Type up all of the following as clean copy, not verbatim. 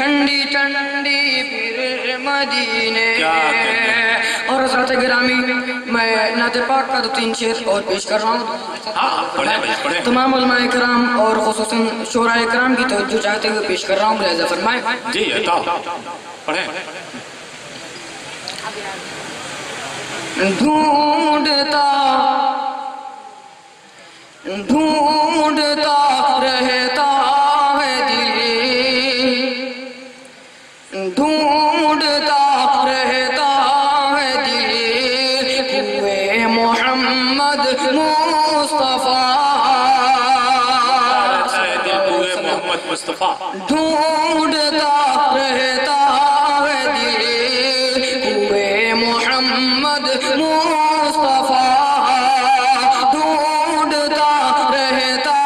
ٹھنڈی ٹھنڈی پھر مدینے کیا اور حضرت گرامی میں نعت پاک کا 2-3 شعر اور پیش کر رہا ہوں ہاں پڑھیں بھائی پڑھیں تمام علماء کرام اور خصوصاً شعراء کرام کی توجہ چاہتے ہوئے پیش کر رہا ہوں ملاحظہ فرمائیں جی عطا پڑھیں ڈھونڈتا ڈھونڈتا رہتا ہے دل ڈھونڈتا رہتا ہے دل ہوئے محمد مصطفیٰ محمد مصطفیٰ ڈھونڈتا رہتا ہے دل ہوئے محمد مصطفیٰ ڈھونڈتا رہتا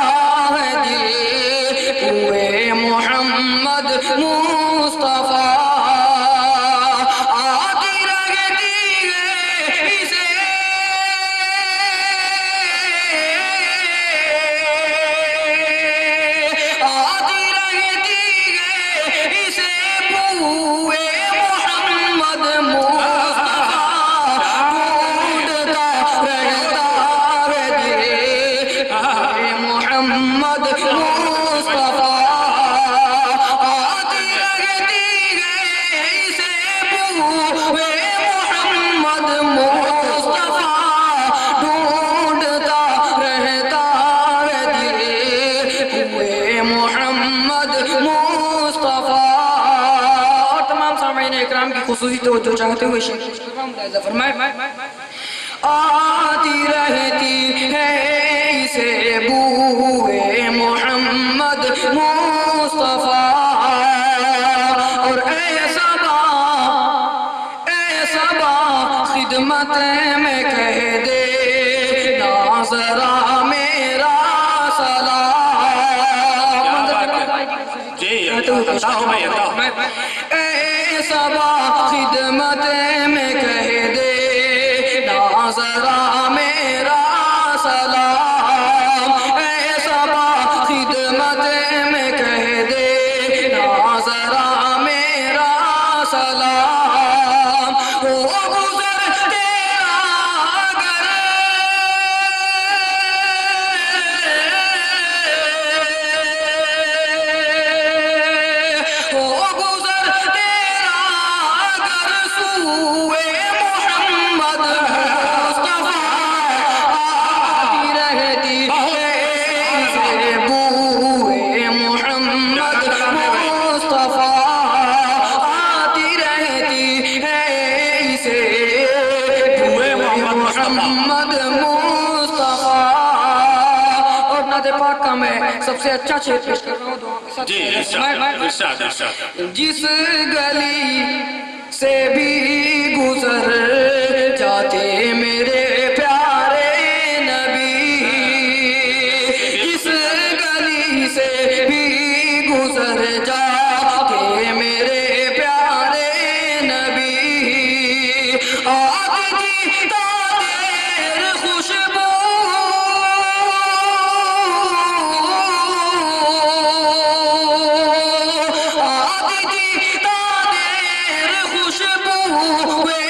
ہے دل ہوئے محمد مصطفیٰ آتی رہتی ہے اسے آتی رہتی ہے اسے ہوئے محمد مصطفیٰ ڈھونڈتا رہتا ہے دل ہوئے محمد مصطفیٰ آتی رہتی ہے اسے ہوئے محمد مصطفیٰ ڈھونڈتا رہتا ہے دل ہوئے محمد مصطفیٰ اور تمام سامعین اکرام کی خصوصی توجہ چاہتے ہوئے شیخ ملاحظہ فرمائے آتی رہتی ہے اسے بوئے محمد مصطفیٰ اور اے صبا خدمت میں کہہ دے نا ذرا میرا سلام جی عطا ہو بھائی عطا اے صبا خدمت میں کہہ دے نا ذرا میرا سلام اے صبا خدمت میں کہہ دے نا ذرا میرا سلام وہ گزر تیرا اگر وہ گزر تیرا اگر سوئے محمد مصطفیٰ آتی رہتی ہے اسے بوئے محمد مصطفیٰ آتی رہتی ہے اسے بوئے محمد مصطفیٰ اور نعت پاک کا میں سب سے اچھا شعر پیش کر رہا ہوں دعا کے ساتھ جی ارشاد ارشاد جس گلی سے بھی گزر جاتے میرے پیارے نبی جس گلی سے بھی گزر جاتے میرے پیارے نبی آتی تاثیر خوشبو آتی تاثیر خوشبو ہوئے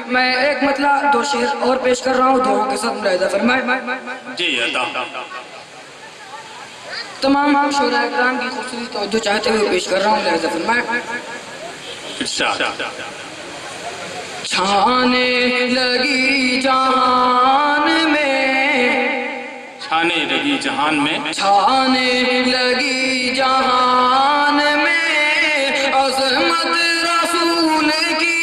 میں ایک مطلع دو شعر اور پیش کر رہا ہوں، دعاؤں کے ساتھ ملاحظہ فرمائے۔ جی عطا تمام شعراء کرام کی خصوصی توجہ چاہتے ہوئے پیش کر رہا ہوں، ملاحظہ فرمائے۔ ارشاد۔ چھانے لگی جہان میں، چھانے لگی جہان میں، چھانے لگی جہان میں عظمت رسول کی،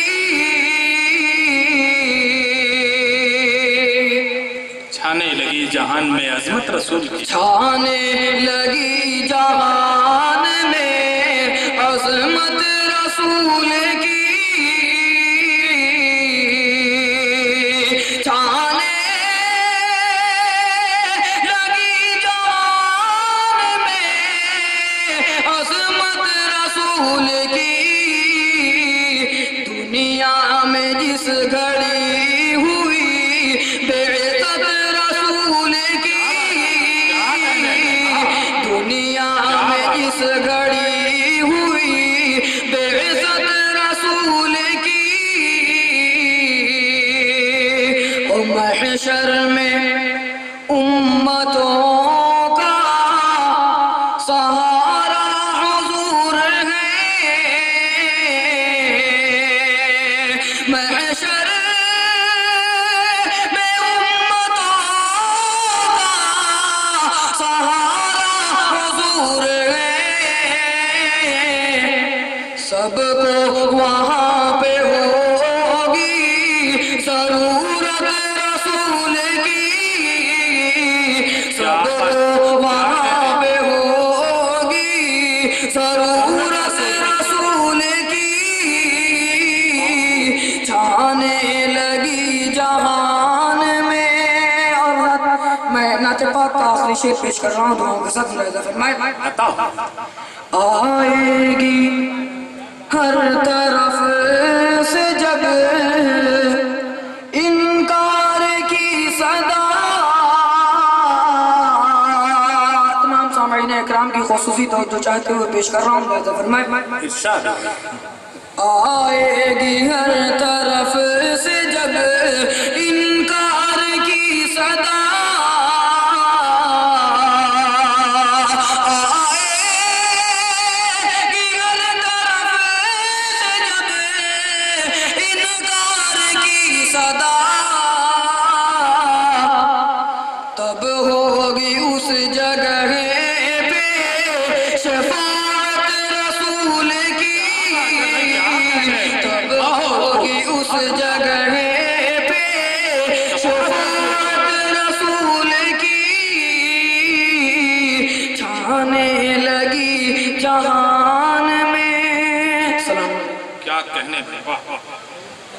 چھانے لگی جہان میں عظمت رسول کی، چھانے لگی جہان میں عظمت رسول کی، چھانے لگی جہان میں عظمت رسول کی، دنیا میں جس گھڑی ہوئی بعثت رسول کی، دنیا میں جس گھڑی ہوئی بعثت رسول کی، او محشر میں امتوں کا سہارا حضور ہے، محشر میں امتوں کا سہارا حضور ہے، سب کو وہاں پہ ہوگی ضرورت رسول کی، سب کو وہاں پہ ہوگی ضرورت رسول کی، چھانے لگی جہان میں۔ اور میں نعت پاک کا آخری شعر پیش کر رہا ہوں، دعاؤں کے ساتھ ملاحظہ فرمائے۔ عطا آئے گی ہر طرف سے جب انکار کی صدا، تمام سامعین اکرام کی خصوصی توجہ چاہتے ہوئے پیش کر رہا ہوں، ملاحظہ فرمائے۔ ارشاد۔ آئے گی ہر طرف سے جب انکار کی صدا، تب ہوگی اس جگہ پہ شفاعت رسول کی، تب ہوگی اس جگہ پہ شفاعت رسول کی، چھانے لگی جہان میں۔ سلام۔ کیا کہنے میں، واہ واہ